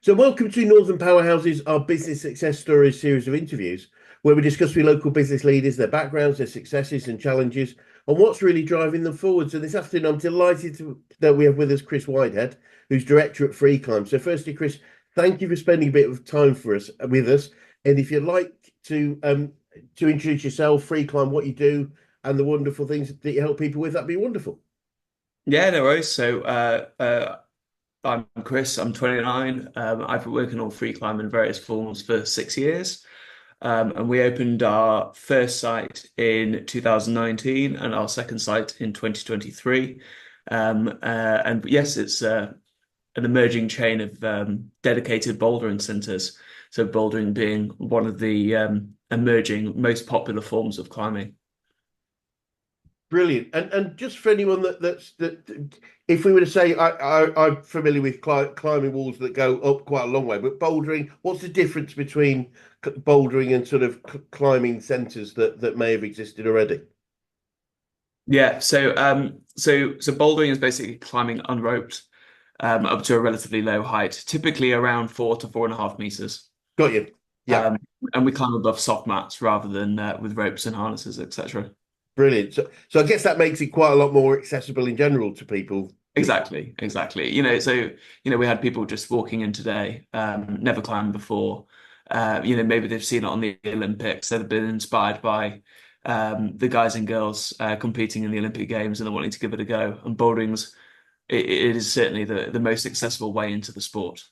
So, welcome to Northern Powerhouses, our business success stories series of interviews, where we discuss with local business leaders, their backgrounds, their successes and challenges, and what's really driving them forward. So, this afternoon, I'm delighted that we have with us Chris Whitehead, who's director at Freeklime. So, firstly, Chris, thank you for spending a bit of time for us with us. And if you'd like to introduce yourself, Freeklime, what you do, and the wonderful things that you help people with, that'd be wonderful. Yeah, no worries. I'm Chris. I'm 29. I've been working on Freeklime in various forms for 6 years. And we opened our first site in 2019 and our second site in 2023. And yes, it's an emerging chain of dedicated bouldering centres. So bouldering being one of the emerging most popular forms of climbing. Brilliant. And just for anyone if we were to say I'm familiar with climbing walls that go up quite a long way, but bouldering, what's the difference between bouldering and sort of climbing centres that may have existed already? Yeah, so bouldering is basically climbing unroped up to a relatively low height, typically around 4 to 4.5 meters. Got you. Yeah, Um, and we climb above soft mats rather than with ropes and harnesses, etc. brilliant. So I guess that makes it quite a lot more accessible in general to people. Exactly, exactly. We had people just walking in today, never climbed before. Maybe they've seen it on the Olympics. They've been inspired by the guys and girls competing in the Olympic Games, and they're wanting to give it a go. And it is certainly the most accessible way into the sport.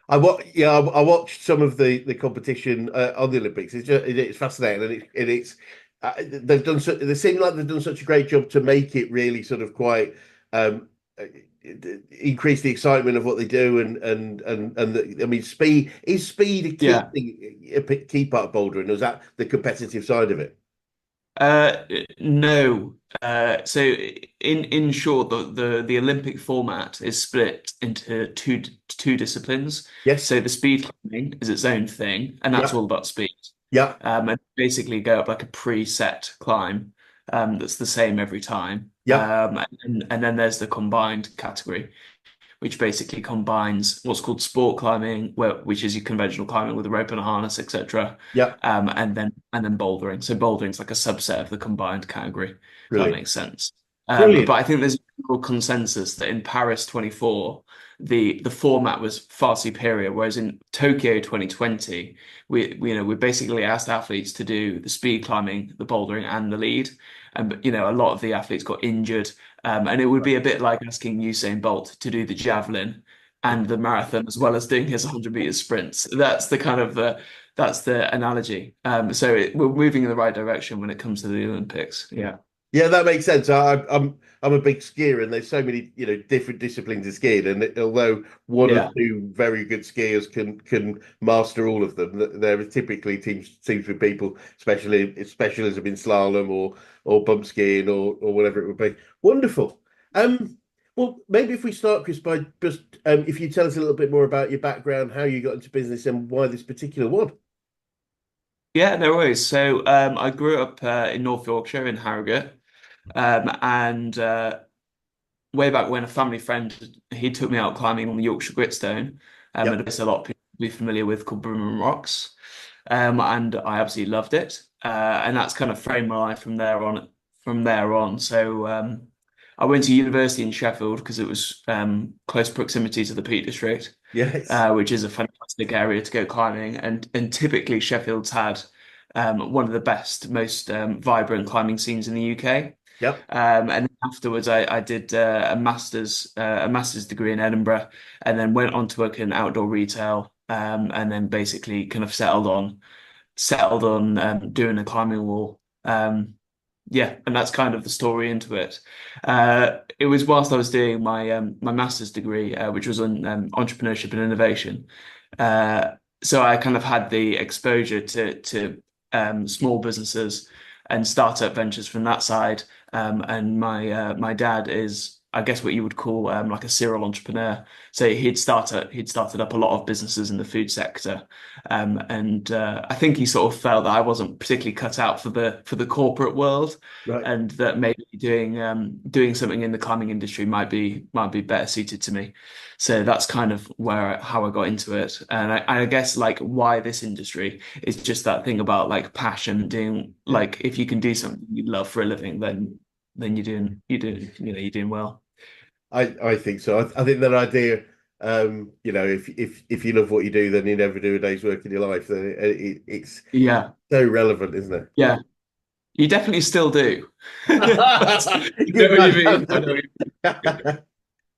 I watched some of the competition on the Olympics. It's fascinating, they seem like they've done such a great job to make it really sort of quite um, uh, increase the excitement of what they do I mean, speed a key Yeah. thing, a key part of bouldering, or is that the competitive side of it? No. So in short, the Olympic format is split into two disciplines. Yes. So the speed climbing is its own thing, and that's Yeah. all about speed. Yeah. And basically go up like a preset climb, that's the same every time. Yeah. And then there's the combined category, which basically combines what's called sport climbing, which is your conventional climbing with a rope and a harness, etc. Yeah. And then bouldering. So bouldering is like a subset of the combined category, if that Brilliant. makes sense. But Brilliant. I think there's a general consensus that in Paris 24, the format was far superior, whereas in Tokyo 2020, we basically asked athletes to do the speed climbing, the bouldering, and the lead. And a lot of the athletes got injured, and it would be a bit like asking Usain Bolt to do the javelin and the marathon as well as doing his 100 meter sprints. That's the analogy. We're moving in the right direction when it comes to the Olympics. Yeah. Yeah, that makes sense. I'm a big skier, and there's so many different disciplines of skiing. And although one or Yeah. two very good skiers can master all of them, there are typically teams with people, especially specialism in slalom or bump skiing or whatever it would be. Wonderful. Um, well, maybe if we start, Chris, by just if you tell us a little bit more about your background, how you got into business, and why this particular one. Yeah, no worries. So I grew up in North Yorkshire in Harrogate, and way back when a family friend he took me out climbing on the Yorkshire Gritstone, at a Yep. place a lot of people will be familiar with called Brimham Rocks, and I absolutely loved it, and that's kind of framed my life from there on. From there on, so I went to university in Sheffield because it was close proximity to the Peak District, Yes. which is a fantastic area to go climbing, and typically Sheffield's had one of the best, most vibrant climbing scenes in the UK. Yep. And then afterwards, I did a master's degree in Edinburgh, and then went on to work in outdoor retail, and then basically kind of settled on doing a climbing wall. Yeah, and that's kind of the story into it. It was whilst I was doing my master's degree, which was on entrepreneurship and innovation. So I kind of had the exposure to small businesses and startup ventures from that side. And my dad is I guess what you would call like a serial entrepreneur. So he'd started up a lot of businesses in the food sector, and I think he sort of felt that I wasn't particularly cut out for the corporate world, Right. and that maybe doing something in the climbing industry might be better suited to me. So that's kind of how I got into it, and I guess like why this industry is just that thing about like passion, doing Yeah. like if you can do something you love for a living, then you're doing well. I think so. I think that idea, if you love what you do, then you never do a day's work in your life. Then it's Yeah, so relevant, isn't it? yeah, you definitely still do. That's, I know Good what you man. mean. I know what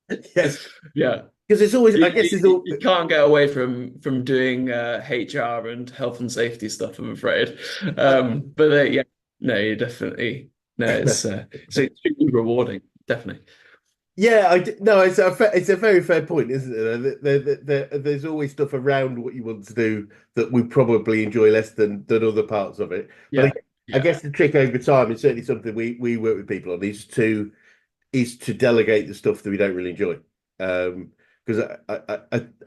you Yes, Yeah. because it's always. You, I guess it's you, all. you can't get away from doing HR and health and safety stuff, I'm afraid. But yeah, no, you definitely no, it's extremely rewarding, definitely. Yeah, no, it's a very fair point, isn't it? There's always stuff around what you want to do that we probably enjoy less than other parts of it. But Yeah, I yeah, guess the trick over time is certainly something we work with people on is to delegate the stuff that we don't really enjoy. Because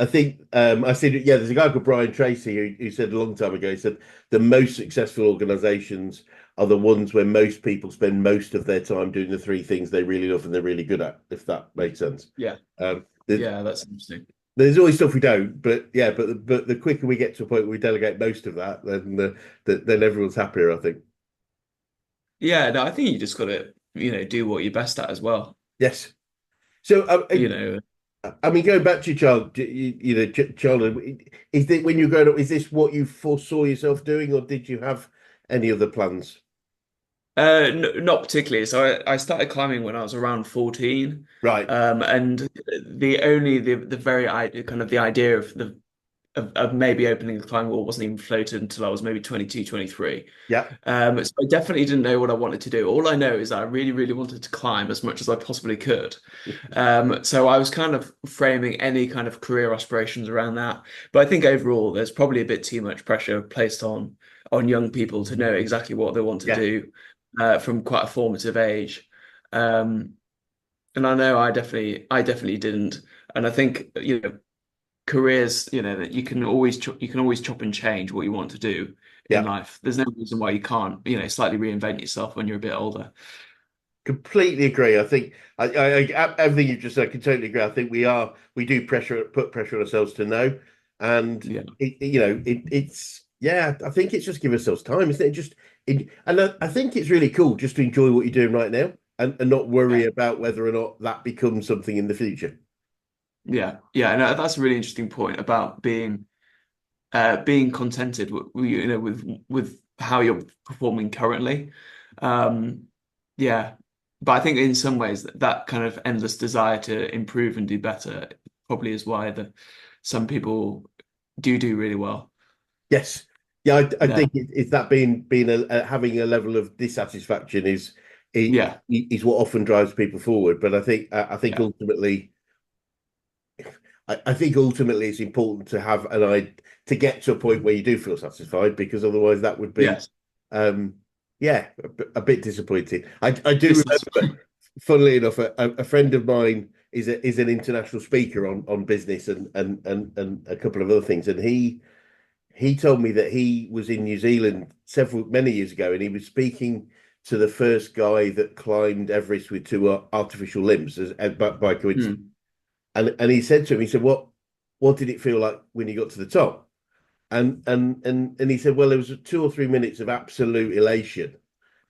I think I said yeah, there's a guy called Brian Tracy who said a long time ago. He said the most successful organisations are the ones where most people spend most of their time doing the three things they really love and they're really good at. If that makes sense. yeah, There's, yeah. That's interesting. there's always stuff we don't, but yeah, but the quicker we get to a point where we delegate most of that, then everyone's happier. I think. Yeah, no, I think you just got to do what you're best at as well. Yes. So You know, I mean, going back to your childhood, is that when you were growing up, is this what you foresaw yourself doing, or did you have any other plans? Not particularly. So I started climbing when I was around 14. Right. And the very kind of the idea of maybe opening the climbing wall wasn't even floated until I was maybe 22, 23. Yeah. So I definitely didn't know what I wanted to do. All I know is that I really, really wanted to climb as much as I possibly could. So I was kind of framing any kind of career aspirations around that. But I think overall, there's probably a bit too much pressure placed on young people to know exactly what they want to Yeah. do from quite a formative age. Um, and I know I definitely didn't. And I think, careers, that you can always chop and change what you want to do in Yeah. life. There's no reason why you can't, slightly reinvent yourself when you're a bit older. Completely agree. I think everything you just said, I can totally agree. I think we do put pressure on ourselves to know, and Yeah, it's yeah. I think it's just give ourselves time, isn't it? And I think it's really cool just to enjoy what you're doing right now and not worry yeah, about whether or not that becomes something in the future. yeah, yeah. And that's a really interesting point about being contented with how you're performing currently. Um, yeah, but I think in some ways that kind of endless desire to improve and do better probably is why some people do really well. Yes. Yeah, I Yeah, think it's that being having a level of dissatisfaction yeah, is what often drives people forward. But I think yeah, ultimately I think ultimately it's important to have an I to get to a point where you do feel satisfied because otherwise that would be yes. um yeah a bit disappointing. I do This is remember, funnily enough, a friend of mine is an international speaker on business and a couple of other things, and he told me that he was in New Zealand many years ago, and he was speaking to the first guy that climbed Everest with two artificial limbs by coincidence. Hmm. And he said to him, he said, what did it feel like when you got to the top? And he said, well, there was 2 or 3 minutes of absolute elation.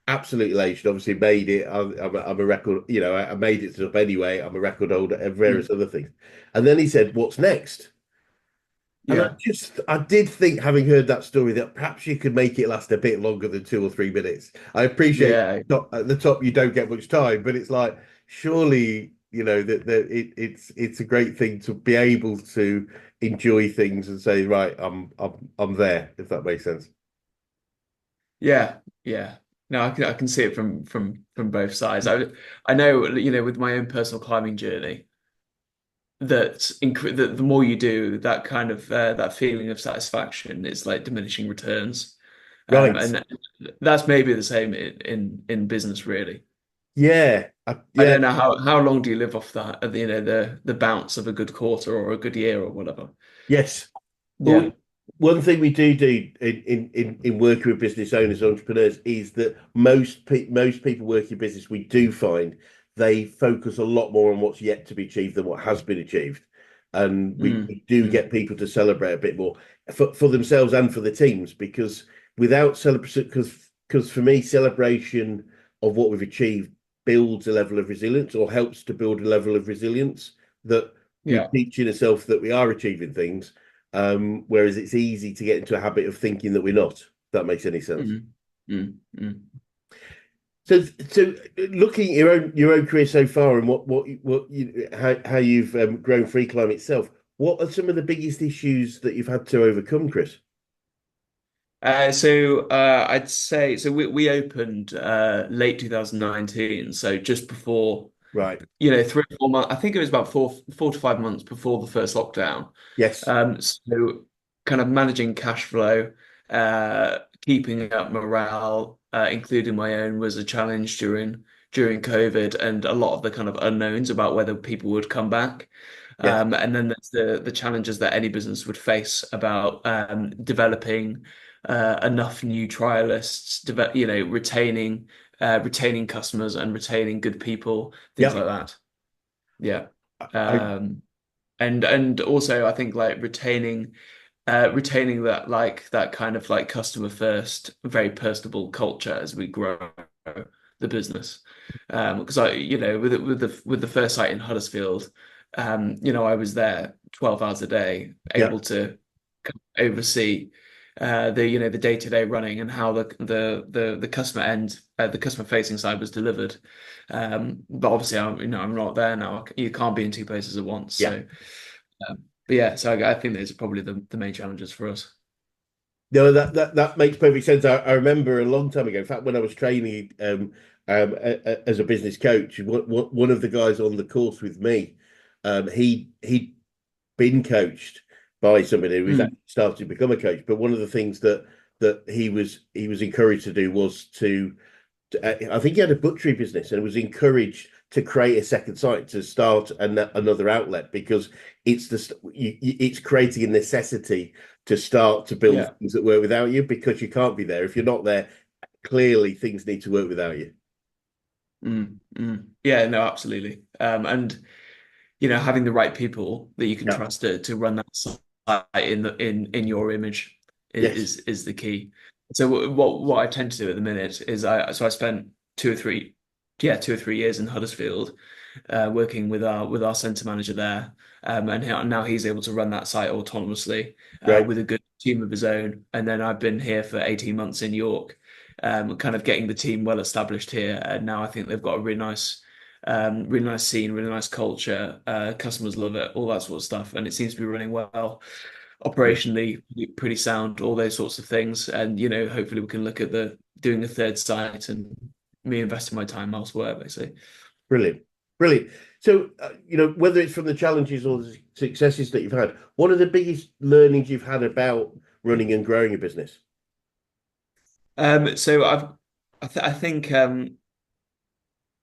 Obviously, made it. I'm a record, I made it up anyway. I'm a record holder and Hmm. various other things. And then he said, what's next? And Yeah, I did think, having heard that story, that perhaps you could make it last a bit longer than 2 or 3 minutes. I appreciate yeah, at the top you don't get much time, but it's like surely it's a great thing to be able to enjoy things and say, right, I'm there, if that makes sense. yeah, yeah. No, I can see it from both sides. I know, with my own personal climbing journey, that the more you do, that kind of that feeling of satisfaction is like diminishing returns. Right. And that's maybe the same in business, really. I Yeah, don't know how long do you live off that, the bounce of a good quarter or a good year or whatever. yes. Yeah. Well, one thing we do in working with business owners, entrepreneurs, is that most people working in business, we do find they focus a lot more on what's yet to be achieved than what has been achieved, and Mm, we do mm, get people to celebrate a bit more for themselves and for the teams, because without celebration, because for me, celebration of what we've achieved builds a level of resilience, or helps to build a level of resilience, that we're yeah. teaching ourselves that we are achieving things, whereas it's easy to get into a habit of thinking that we're not. If that makes any sense. Mm, mm. So looking at your own career so far, and how you've grown Freeklime itself, what are some of the biggest issues that you've had to overcome, Chris? I'd say so we opened late 2019, so just before, Right. 3 or 4 months. I think it was about 4 to 5 months before the first lockdown. Yes. So kind of managing cash flow, keeping up morale, including my own, was a challenge during COVID, and a lot of the kind of unknowns about whether people would come back. Yes. And then there's the challenges that any business would face about developing enough new trialists, retaining customers and retaining good people, things Yep. like that. Yeah. I, Um, and also I think like retaining that kind of like customer first, very personable culture as we grow the business. Because with the first site in Huddersfield, I was there 12 hours a day, yeah. able to oversee the day-to-day running and how the customer end, the customer facing side was delivered. But obviously I'm not there now. You can't be in two places at once. Yeah. But yeah, so I think those are probably the main challenges for us. No, that makes perfect sense. I remember a long time ago, in fact, when I was training as a business coach, one of the guys on the course with me, he'd been coached by somebody who was Mm, actually starting to become a coach. But one of the things that he was encouraged to do was I think he had a butchery business and was encouraged to create a second site, to start another outlet, because it's creating a necessity to start to build yeah. things that work without you, because you can't be there if you're not there. Clearly, things need to work without you. Yeah, no, absolutely. And having the right people that you can Yeah. trust to run that site in your image Yes. is the key. So what I tend to do at the minute is I spent 2 or 3 years in Huddersfield, working with our centre manager there, and now he's able to run that site autonomously, Great. with a good team of his own. And then I've been here for 18 months in York, kind of getting the team well established here, and now I think they've got a really nice scene, really nice culture. Customers love it, all that sort of stuff, and it seems to be running well. Operationally, pretty sound, all those sorts of things. And hopefully we can look at the doing a third site and me investing my time elsewhere, basically. Brilliant. Brilliant. So, whether it's from the challenges or the successes that you've had, what are the biggest learnings you've had about running and growing a business? So I think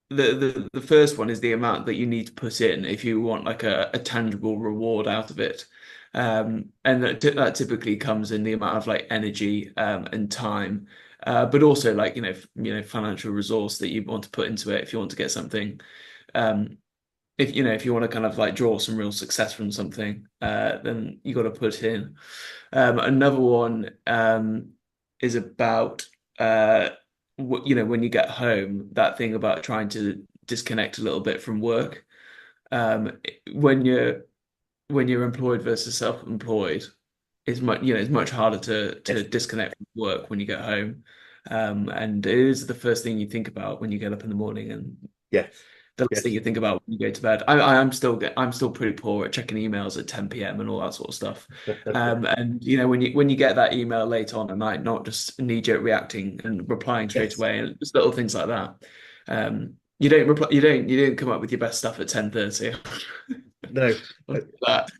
the first one is the amount that you need to put in if you want like a tangible reward out of it. And that typically comes in the amount of like energy and time, but also like financial resource that you want to put into it if you want to get something. Um, if you want to kind of like draw some real success from something, then you got to put in. Another one is about when you get home, that thing about trying to disconnect a little bit from work. Um, when you're employed versus self-employed, it's much harder to Yes. disconnect from work when you get home. And it is the first thing you think about when you get up in the morning, and Yes. the last thing Yes. you think about when you go to bed. I'm still pretty poor at checking emails at 10 p.m. and all that sort of stuff. And when you get that email late on at night, not just knee-jerk reacting and replying straight Yes. away, and just little things like that. You don't reply, you don't come up with your best stuff at 10:30. No. That.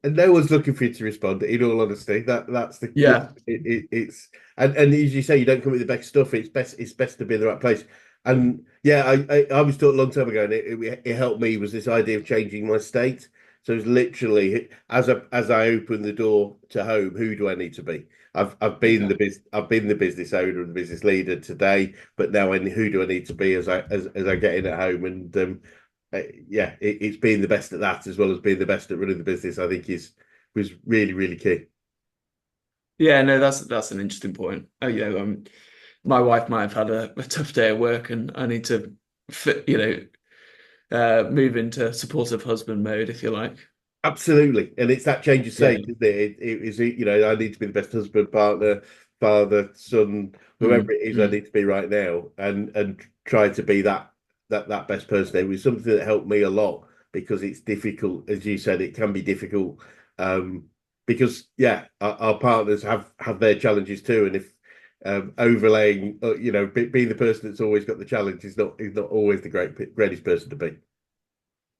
And no one's looking for you to respond. In all honesty, that's Yeah. it's and as you say, you don't come with the best stuff. It's best to be in the right place. And yeah, I was taught a long time ago, and it helped me was this idea of changing my state. So it's literally as I open the door to home, who do I need to be? I've been Yeah. I've been the business owner and business leader today, but now who do I need to be as I get in at home? And yeah, it's being the best at that as well as being the best at running the business. I think is was really really key. Yeah, no, that's an interesting point. Oh, yeah, my wife might have had a tough day at work, and I need to fit, move into supportive husband mode, if you like. Absolutely, and it's that change of Yeah. state, isn't it? It is, I need to be the best husband, partner, father, son, whoever Mm, it is. I mm. need to be right now, and try to be that best person. It was something that helped me a lot because it's difficult, as you said, it can be difficult, um, because yeah, our partners have their challenges too, and if overlaying, being the person that's always got the challenge is not always the greatest person to be.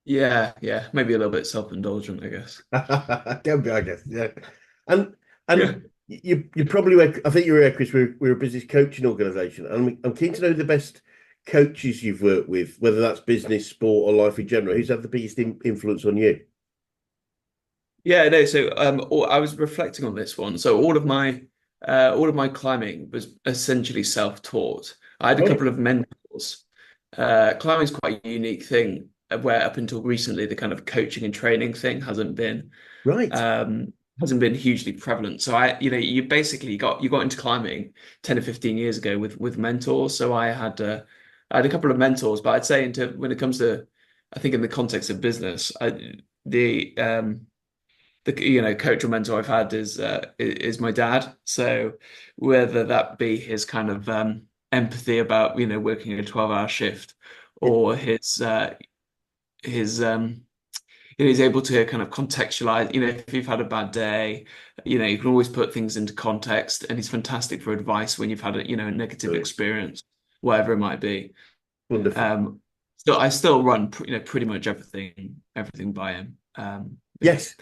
Yeah, yeah, maybe a little bit self-indulgent, I guess. Can be, I guess. Yeah, and Yeah. you probably were. I think you were, Chris. We're a business coaching organisation, and I'm keen to know the best coaches you've worked with, whether that's business, sport, or life in general. Who's had the biggest influence on you? Yeah, no, so I was reflecting on this one. So all of my climbing was essentially self-taught. I had a Right, couple of mentors. Climbing's quite a unique thing, where up until recently the kind of coaching and training thing right. hasn't been hugely prevalent. So you basically got into climbing 10 or 15 years ago with mentors. So I had a couple of mentors, but I'd say into when it comes to, I think in the context of business, the coach or mentor I've had is my dad. So whether that be his kind of empathy about working a 12-hour shift, Yeah, or his he's able to kind of contextualize, if you've had a bad day, you can always put things into context, and he's fantastic for advice when you've had a negative brilliant. experience, whatever it might be. Wonderful. Um, I still run pretty much everything by him. Yeah. Yes,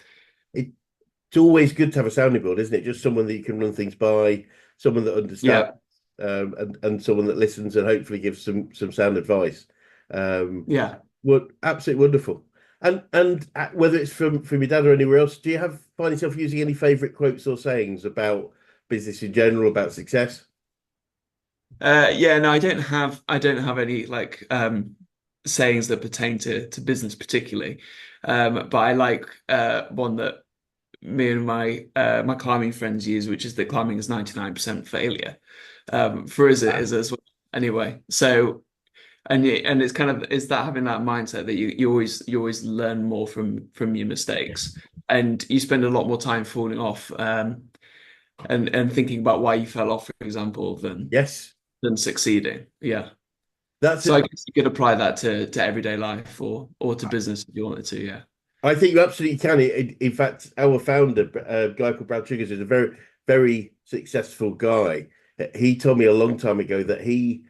it's always good to have a sounding board, isn't it? Just someone that you can run things by, someone that understands, Yeah. and someone that listens and hopefully gives some sound advice. Um, Yeah. What absolutely wonderful. And whether it's from your dad or anywhere else, do you find yourself using any favorite quotes or sayings about business in general, about success? Yeah, no, I don't have any like sayings that pertain to business particularly. But I like one that me and my climbing friends use, which is that climbing is 99% failure. For us it Wow. is as well. Anyway, so and it's kind of it's that having that mindset that you always learn more from your mistakes, and you spend a lot more time falling off, and thinking about why you fell off, for example, Yes, than succeeding. Yeah. that's So it. I guess you could apply that to everyday life, or to business if you wanted to. Yeah. I think you absolutely can. In fact, our founder, a guy called Brad Triggers, is a very successful guy. He told me a long time ago that he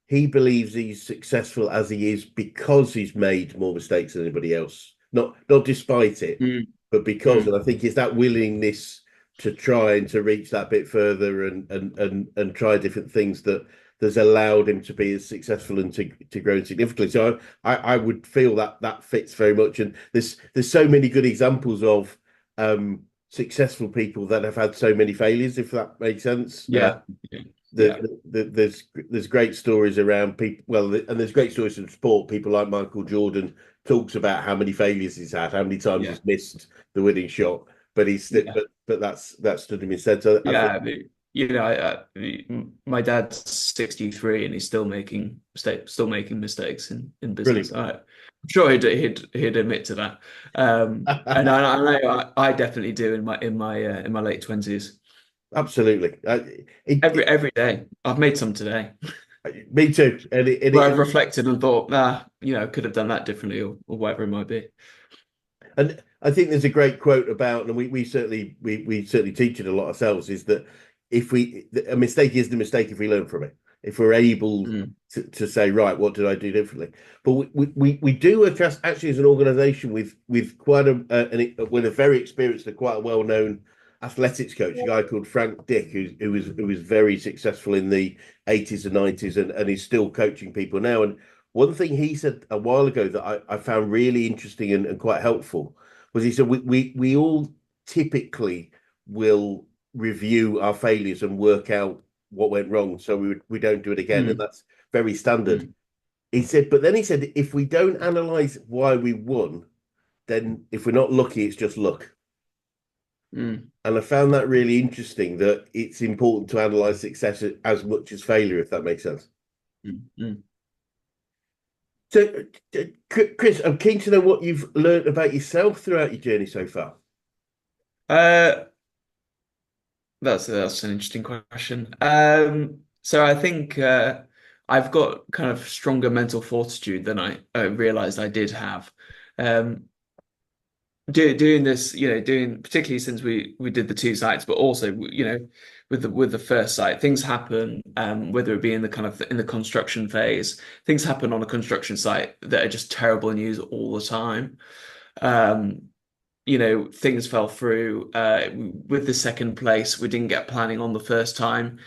believes he's successful as he is because he's made more mistakes than anybody else. Not despite it, Mm, but because. And mm. I think it's that willingness to try and to reach that bit further and try different things that's allowed him to be as successful and to grow significantly. So I would feel that fits very much. And there's so many good examples of successful people that have had so many failures, if that makes sense. Yeah. Yeah. Yeah. There's great stories around people. Well, and there's great stories in sport. People like Michael Jordan talks about how many failures he's had, how many times Yeah. he's missed the winning shot, but Yeah. but that stood him instead. So I think Yeah. My dad's 63 and he's still making mistakes in business. brilliant. I'm sure he'd admit to that. And I know I definitely do in my late 20s. Absolutely. Every day. I've made some today Me too. where I've reflected and thought, could have done that differently, or whatever it might be. and I think there's a great quote about, and we certainly teach it a lot ourselves, is that if a mistake is the mistake if we learn from it, if we're able Mm. to say, right, what did I do differently? But we do work actually as an organisation with quite with a very experienced and quite a well known athletics coach, a guy called Frank Dick, who was very successful in the 80s and 90s, and is still coaching people now. And one thing he said a while ago that I found really interesting and quite helpful was he said we all typically will review our failures and work out what went wrong so we don't do it again. And Mm, that's very standard. mm, He said, but then he said, if we don't analyze why we won, then if we're not lucky, it's just luck. mm, And I found that really interesting that it's important to analyze success as much as failure, if that makes sense. mm, mm. So, Chris, I'm keen to know what you've learned about yourself throughout your journey so far. Uh, that's an interesting question. So I think I've got kind of stronger mental fortitude than I realized I did have. Um, doing this, doing particularly since we did the two sites, but also with the first site, things happen, whether it be in the kind of in the construction phase, things happen on a construction site that are just terrible news all the time. Um, things fell through. With the second place, we didn't get planning on the first time.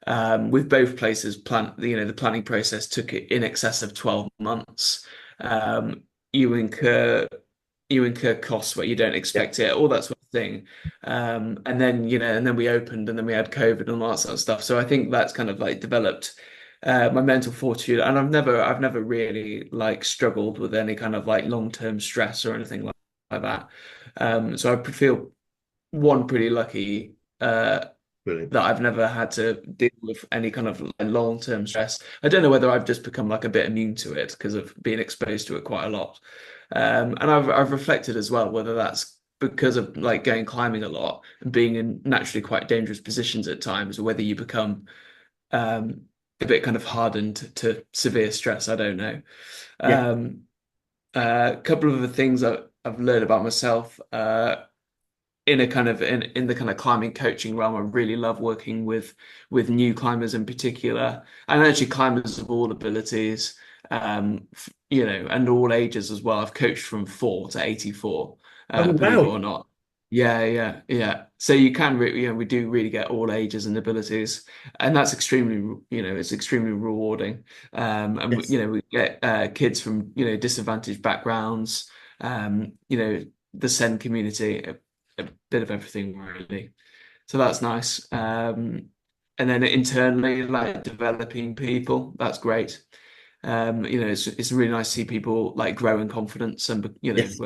With both places, the planning process took it in excess of 12 months. Um, you incur you incur costs where you don't Yeah. expect it, all that sort of thing. And then we opened, and then we had COVID and all that sort of stuff. So I think that's kind of like developed my mental fortitude, and I've never really like struggled with any kind of like long-term stress or anything like that. So I feel one pretty lucky Brilliant. that I've never had to deal with any kind of like long-term stress. I don't know whether I've just become like a bit immune to it because of being exposed to it quite a lot. And I've reflected as well whether that's because of like going climbing a lot and being in naturally quite dangerous positions at times, or whether you become um, a bit kind of hardened to severe stress. I don't know. Yeah. Um, a couple of the things I've learned about myself. In a kind of in the kind of climbing coaching realm, I really love working with new climbers in particular, and actually climbers of all abilities, and all ages as well. I've coached from 4 to 84, Oh, believe it wow. or not. Yeah, yeah, yeah. So you can, we do really get all ages and abilities, and that's it's extremely rewarding. And Yes. we get kids from disadvantaged backgrounds, the Sen community, a bit of everything really. So that's nice. And then internally, like developing people, that's great. It's really nice to see people like grow in confidence and Yes.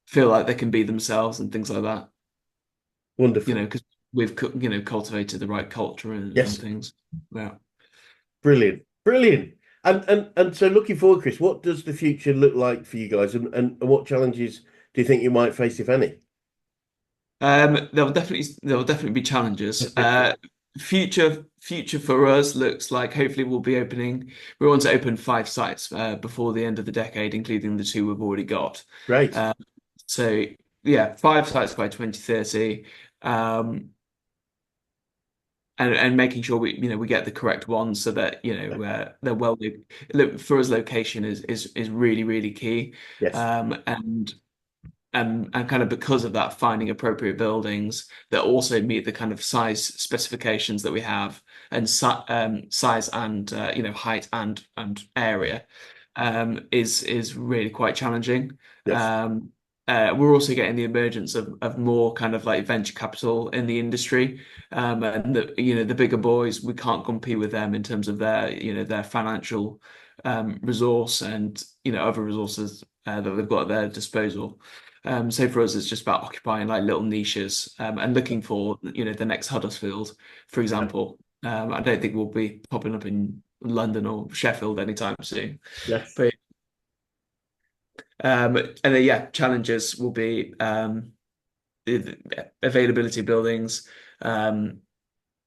feel like they can be themselves and things like that. Wonderful. Because we've cultivated the right culture and Yes. things. Yeah. Brilliant. Brilliant. And so looking forward, Chris, what does the future look like for you guys, and what challenges do you think you might face, if any? There will definitely be challenges. Future for us looks like hopefully we'll be opening. We want to open 5 sites before the end of the decade, including the two we've already got. Great. Uh, so yeah, 5 sites by 2030, um, and making sure we get the correct ones so that they're well. Look, for us, location is really really key, Yes. and kind of because of that, finding appropriate buildings that also meet the kind of size specifications that we have, and size and height and area, is really quite challenging. Yes. We're also getting the emergence of more kind of like venture capital in the industry, and the bigger boys, we can't compete with them in terms of their financial resource and other resources that they've got at their disposal. So for us, it's just about occupying like little niches, and looking for the next Huddersfield, for example. I don't think we'll be popping up in London or Sheffield anytime soon. Yes. But and then yeah, challenges will be the availability of buildings, um,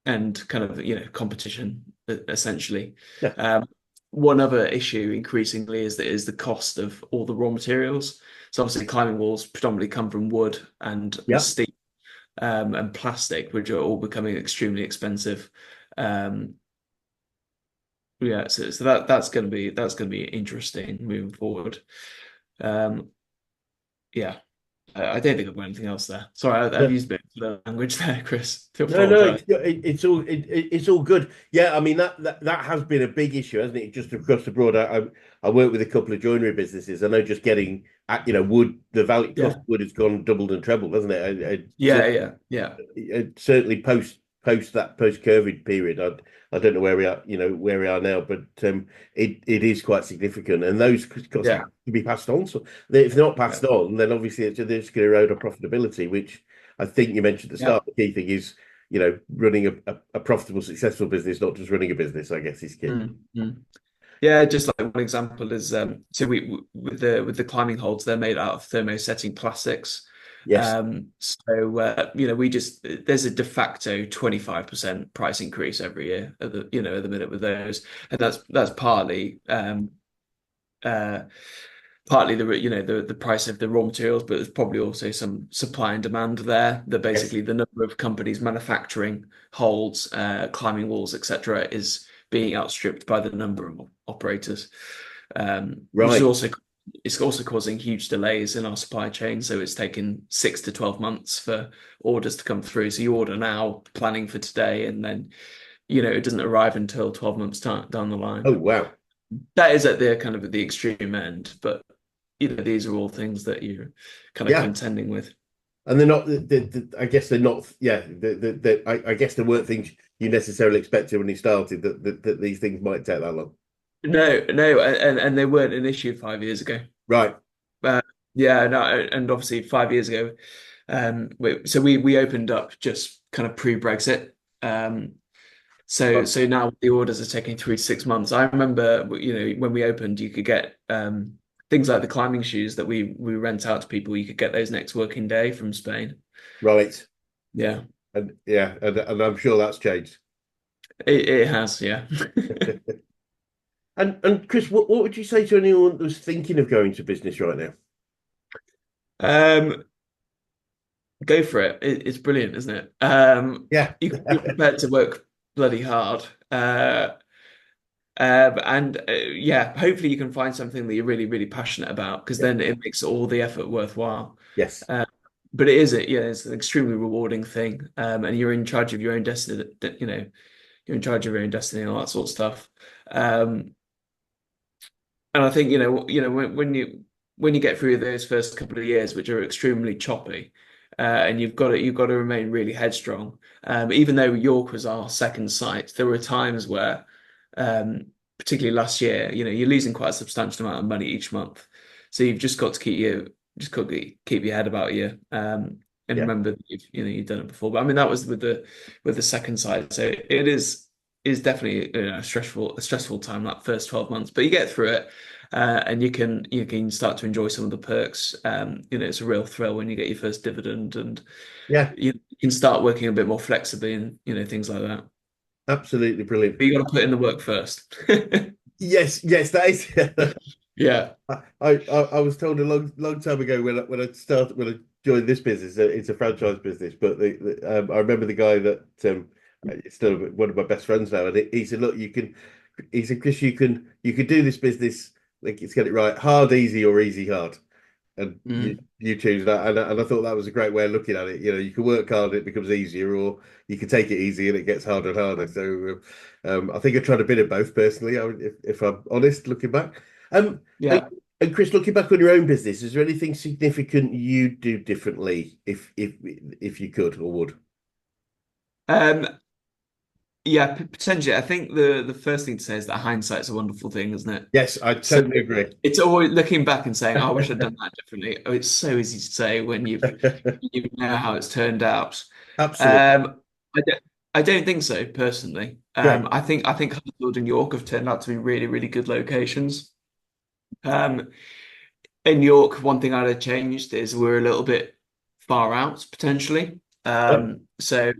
and kind of competition essentially. Yeah. Um, One other issue increasingly is the cost of all the raw materials. So obviously climbing walls predominantly come from wood and Yeah. steel, and plastic, which are all becoming extremely expensive. Um, yeah, so that's gonna be interesting moving forward. Um, yeah. I don't think I've got anything else there. Sorry, I've used a bit of the language there, Chris. To No, apologise. it's all good. Yeah, I mean that has been a big issue, hasn't it? Just across the board. I work with a couple of joinery businesses. I know just getting wood, the value cost Yeah, of wood has gone doubled and trebled, hasn't it? yeah, yeah, yeah, Certainly post COVID period. I don't know where we are, where we are now, but it is quite significant, and those costs yeah, have to be passed on. So if they're not yeah, passed on, then obviously they're just going to erode our profitability, which I think you mentioned at the yeah. start. The key thing is running a profitable, successful business, not just running a business, I guess is key. Mm, mm. Yeah, just like one example is so with the climbing holds, they're made out of thermosetting plastics. Yes, We just there's a de facto 25% price increase every year at the minute with those, and that's uh partly the price of the raw materials, but there's probably also some supply and demand there. That yes, basically the number of companies manufacturing holds, climbing walls, etc., is being outstripped by the number of operators, which is right. also it's also causing huge delays in our supply chain. So it's taken 6 to 12 months for orders to come through. So you order now, planning for today, and then it doesn't arrive until 12 months down the line. Oh wow, That is at the kind of at the extreme end, but these are all things that you're kind of yeah. contending with. And they're not. I guess they're not. Yeah, I guess there weren't things you necessarily expected when you started that these things might take that long. No, no, and they weren't an issue 5 years ago. Right, Uh, yeah, no, and obviously 5 years ago, we opened up just kind of pre-Brexit. right, So now the orders are taking 3 to 6 months. I remember, when we opened, you could get things like the climbing shoes that we rent out to people. You could get those next working day from Spain. right. Yeah, And yeah, and I'm sure that's changed. it has. Yeah. And Chris, what would you say to anyone who's thinking of going to business right now? Um, Go for it. It's brilliant, isn't it? Yeah, You're prepared to work bloody hard. And yeah, hopefully you can find something that you're really, really passionate about, because yeah, then it makes all the effort worthwhile. yes, Uh, but it's an extremely rewarding thing. And you're in charge of your own destiny, you're in charge of your own destiny and all that sort of stuff. Um, and I think, when you get through those first couple of years, which are extremely choppy, and you've got to remain really headstrong. Even though York was our second site, there were times where, particularly last year, you're losing quite a substantial amount of money each month. So you've just got to keep your head about you, and yeah, remember that you've done it before. But I mean, that was with the second site, so it is definitely a stressful time, that first 12 months, but you get through it. And you can start to enjoy some of the perks. It's a real thrill when you get your first dividend, and yeah. you can start working a bit more flexibly, and things like that. Absolutely brilliant. But you got to put in the work first. Yes, yes, that is. Yeah, I was told a long time ago when I joined this business. It's a franchise business, but I remember the guy that it's still one of my best friends now, and he said, "Look, you can." He said, "Chris, you can do this business. Like, let's get it right, hard, easy, or easy, hard, and mm, you choose that." And I thought that was a great way of looking at it. You can work hard, it becomes easier, or you can take it easy and it gets harder and harder. So I think I tried a bit of both personally, if I'm honest, looking back. And, yeah. and Chris, looking back on your own business, is there anything significant you do differently if you could or would? Um, yeah, potentially. I think the first thing to say is that hindsight's a wonderful thing, isn't it? Yes, I So totally agree. it's always looking back and saying, "Oh, I wish I'd done that differently." Oh, it's so easy to say when you know how it's turned out. Absolutely. I don't think so personally. Great. I think Huddersfield and York have turned out to be really, really good locations. Um, in York, one thing I'd have changed is we're a little bit far out potentially. Right. So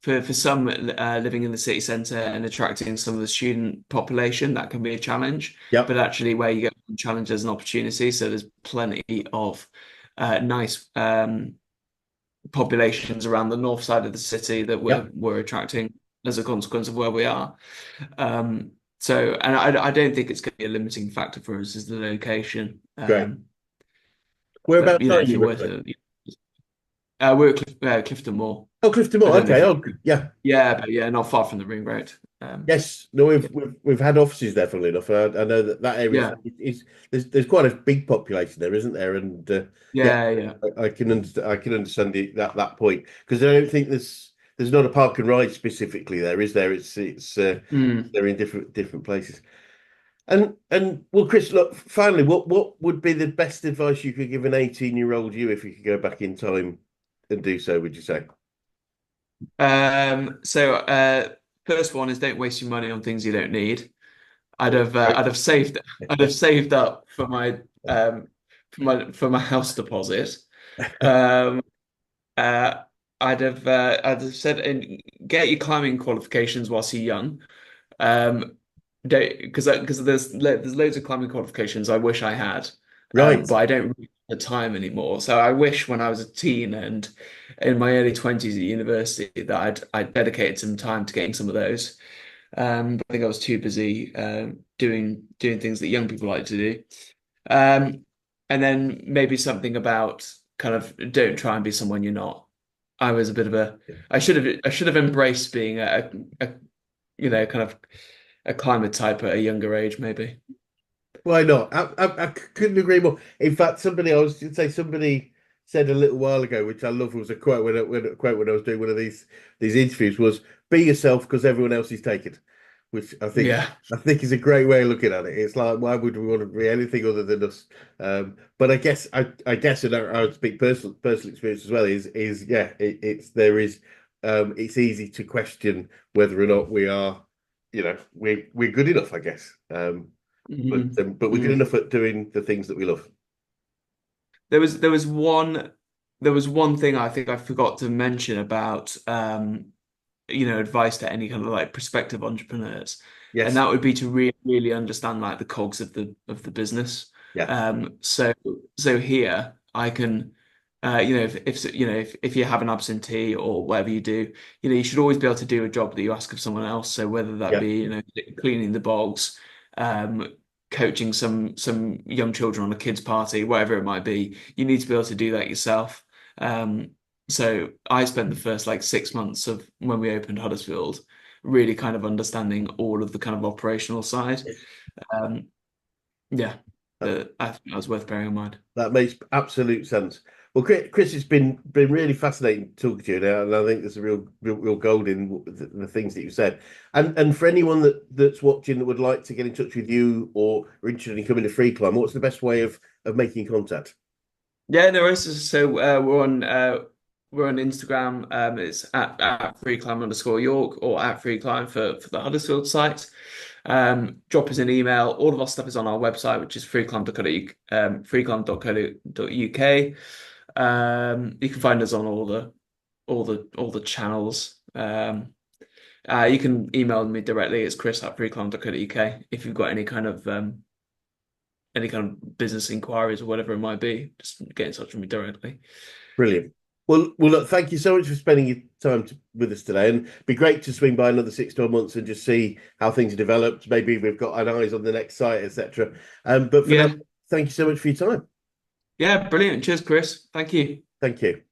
for some living in the city centre and attracting some of the student population, that can be a challenge. But Yep. actually, where you get challenged as an opportunity, so there's plenty of nice populations around the north side of the city that we're Yep. we're attracting as a consequence of where we are. And I don't think it's going to be a limiting factor for us is the location. Great. Whereabouts are if you you were roughly? to, we're at Clifton Moor. Oh, Clifton I Moor. don't know Okay. if you, Oh, yeah. yeah, but yeah, not far from the ring road. Yes. No, we've had offices there, funnily enough. I know that area Yeah, is there's quite a big population there, isn't there? And yeah, yeah. I can understand that point because I don't think there's not a park and ride specifically there, is there? It's Mm. they're in different places. And well, Chris, look, finally, what would be the best advice you could give an 18-year-old you if you could go back in time and do so, would you say? So first one is don't waste your money on things you don't need. Right. I'd have saved up for my house deposit. Um, uh, I'd have said and get your climbing qualifications whilst you're young. Um, don't because there's loads of climbing qualifications I wish I had, Right. but I don't really have the time anymore. So I wish when I was a teen and in my early 20s at university that I'd dedicated some time to getting some of those. But I think I was too busy doing things that young people like to do. Um, and then maybe something about kind of don't try and be someone you're not. I was a bit of a I should have embraced being a kind of a climate type at a younger age, maybe. Why not? I couldn't agree more. In fact, I was going to say somebody said a little while ago, which I love, was a quote when I was doing one of these interviews was "Be yourself because everyone else is taken," which Yeah. I think is a great way of looking at it. It's like why would we want to be anything other than us? But I guess and I would speak personal experience as well. Is yeah, it's there is it's easy to question whether or not we are, we're good enough. I guess. Mhm. But we're good Mm. enough at doing the things that we love. There was one thing I think I forgot to mention about advice to any kind of like prospective entrepreneurs, and Yes. that would be to really understand like the cogs of the business. Yeah. So here I can, if you have an absentee or whatever you do, you should always be able to do a job that you ask of someone else. So whether that Yeah. be cleaning the bogs, um, coaching some young children on a kids party, whatever it might be, you need to be able to do that yourself. Um, so I spent the first like 6 months of when we opened Huddersfield really kind of understanding all of the kind of operational side. Um, yeah, That, I think that was worth bearing in mind. that makes absolute sense. Well, Chris, it's been really fascinating talking to you now, and I think there's a real gold in the things that you said. And for anyone that's watching that would like to get in touch with you or are interested in coming to Freeklime, what's the best way of making contact? Yeah, no worries. So we're on Instagram. It's at freeclimb_York or at freeclimb for the Huddersfield site. Drop us an email. All of our stuff is on our website, which is freeclimb.co.uk. You can find us on all the channels. You can email me directly. It's chris@freeclimb.co.uk if you've got any kind of business inquiries or whatever it might be. Just get in touch with me directly. Brilliant. Well, look, thank you so much for spending your time with us today, and it'd be great to swing by another 6 to 12 months and just see how things are developed. Maybe we've got an eyes on the next site, etc. But for now, Yeah, thank you so much for your time. yeah, brilliant. Cheers, Chris. Thank you. Thank you.